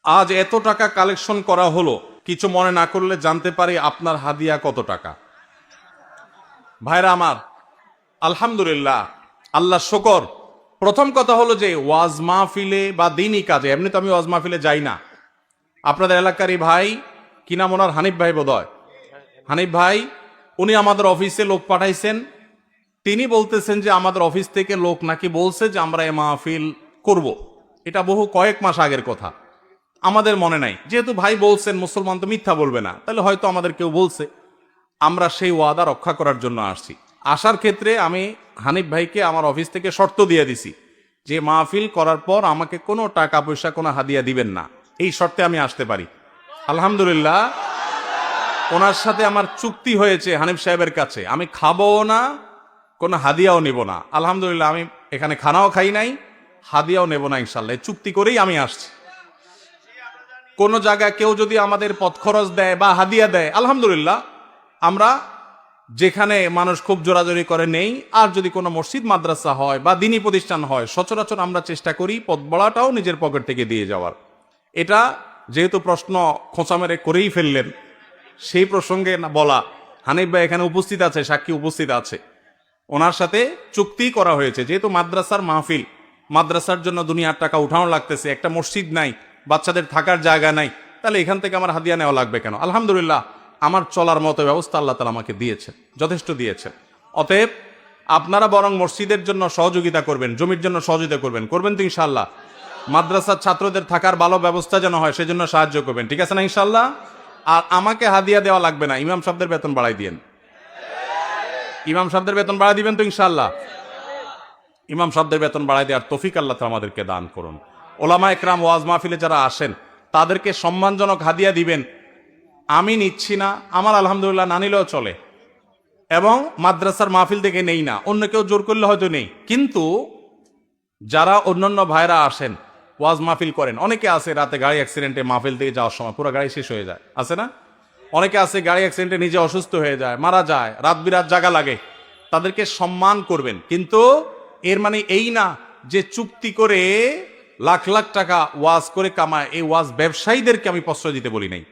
আজ এত টাকা কালেকশন করা হলো, কিছু মনে না করলে জানতে পারি আপনার হাদিয়া কত টাকা? ভাইরা আমার, আলহামদুলিল্লাহ, আল্লাহ শকর। প্রথম কথা হলো যে ওয়াজ মাহফিলে বা দিনই কাজে, এমনি তো আমি ওয়াজ মাহফিলে যাই না। আপনাদের এলাকারই ভাই, কি নাম ওনার, হানিফ ভাই বোধহয়, হানিফ ভাই, উনি আমাদের অফিসে লোক পাঠাইছেন। তিনি বলতেছেন যে আমাদের অফিস থেকে লোক নাকি বলছে যে আমরা এ মাহফিল করব। এটা বহু কয়েক মাস আগের কথা, আমাদের মনে নাই। যেহেতু ভাই বলছেন, মুসলমান তো মিথ্যা বলবে না, তাহলে হয়তো আমাদের কেউ বলছে। আমরা সেই ওয়াদা রক্ষা করার জন্য আসছি। আসার ক্ষেত্রে আমি হানিফ ভাইকে আমার অফিস থেকে শর্ত দিয়ে দিছি যে মাহফিল করার পর আমাকে কোনো টাকা পয়সা, কোনো হাদিয়া দিবেন না, এই শর্তে আমি আসতে পারি। আলহামদুলিল্লাহ, ওনার সাথে আমার চুক্তি হয়েছে হানিফ সাহেবের কাছে, আমি খাবো না, কোনো হাদিয়াও নেব না। আলহামদুলিল্লাহ, আমি এখানে খানাও খাই নাই, হাদিয়াও নেব না, ইনশাল্লাহ এই চুক্তি করেই আমি আসছি। কোন জায়গায় কেউ যদি আমাদের পথ খরচ দেয় বা হাদিয়া দেয়, আলহামদুলিল্লাহ, আমরা যেখানে মানুষ খুব জোরাজোরি করে নেই। আর যদি কোনো মসজিদ মাদ্রাসা হয় বা দিনী প্রতিষ্ঠান হয়, সচরাচর আমরা চেষ্টা করি পথ বড়াটাও নিজের পকেট থেকে দিয়ে যাওয়ার। এটা যেহেতু প্রশ্ন খোঁচা মেরে করেই ফেললেন, সেই প্রসঙ্গে না বলা, হানিফ ভাই এখানে উপস্থিত আছে, সাক্ষী উপস্থিত আছে, ওনার সাথে চুক্তি করা হয়েছে। যেহেতু মাদ্রাসার মাহফিল, মাদ্রাসার জন্য দুনিয়ার টাকা উঠানো লাগতেছে, একটা মসজিদ নাই, বাচ্চাদের থাকার জায়গা নাই, তাহলে এখান থেকে আমার হাদিয়া নেওয়া লাগবে কেন? আলহামদুলিল্লাহ, আমার চলার মতো ব্যবস্থা আল্লাহ তাআলা আমাকে দিয়েছেন, যথেষ্ট দিয়েছেন। অতএব আপনারা বরং মসজিদের জন্য সহযোগিতা করবেন, জমির জন্য সহযোগিতা করবেন, করবেন তো ইনশাআল্লাহ? মাদ্রাসার ছাত্রদের থাকার ভালো ব্যবস্থা যেন হয়, সেজন্য সাহায্য করবেন, ঠিক আছে না ইনশাআল্লাহ? আর আমাকে হাদিয়া দেওয়া লাগবে না, ইমাম সাহেবদের বেতন বাড়াই দিয়েন। ইমাম সাহেবদের বেতন বাড়াই দিবেন তো ইনশাআল্লাহ? ইমাম সাহেবদের বেতন বাড়াই দেওয়ার তৌফিক আল্লাহ তাআলা আমাদেরকে দান করুন। ওলামা একরাম ওয়াজ মাহফিলে যারা আসেন, তাদেরকে সম্মানজনক হাদিয়া দিবেন। আমি নিচ্ছি না, আমার আলহামদুলিল্লাহ না নিলেও চলে, এবং মাদ্রাসার মাহফিল থেকে নেই না, অন্য কেউ জোর করলে হয়তো নেই। কিন্তু যারা অন্যান্য ভাইরা আসেন, ওয়াজ মাহফিল করেন, অনেকে আছে রাতে গাড়ি অ্যাক্সিডেন্টে মাহফিল থেকে যাওয়ার সময় পুরো গাড়ি শেষ হয়ে যায়, আছে না? অনেকে আছে গাড়ি অ্যাক্সিডেন্টে নিজে অসুস্থ হয়ে যায়, মারা যায়, রাত বিরাত জাগা লাগে, তাদেরকে সম্মান করবেন। কিন্তু এর মানে এই না যে চুক্তি করে লাখ লাখ টাকা ওয়াজ করে কামায়, এই ওয়াজ ব্যবসায়ীদেরকে আমি প্রশ্রয় দিতে বলি নাই।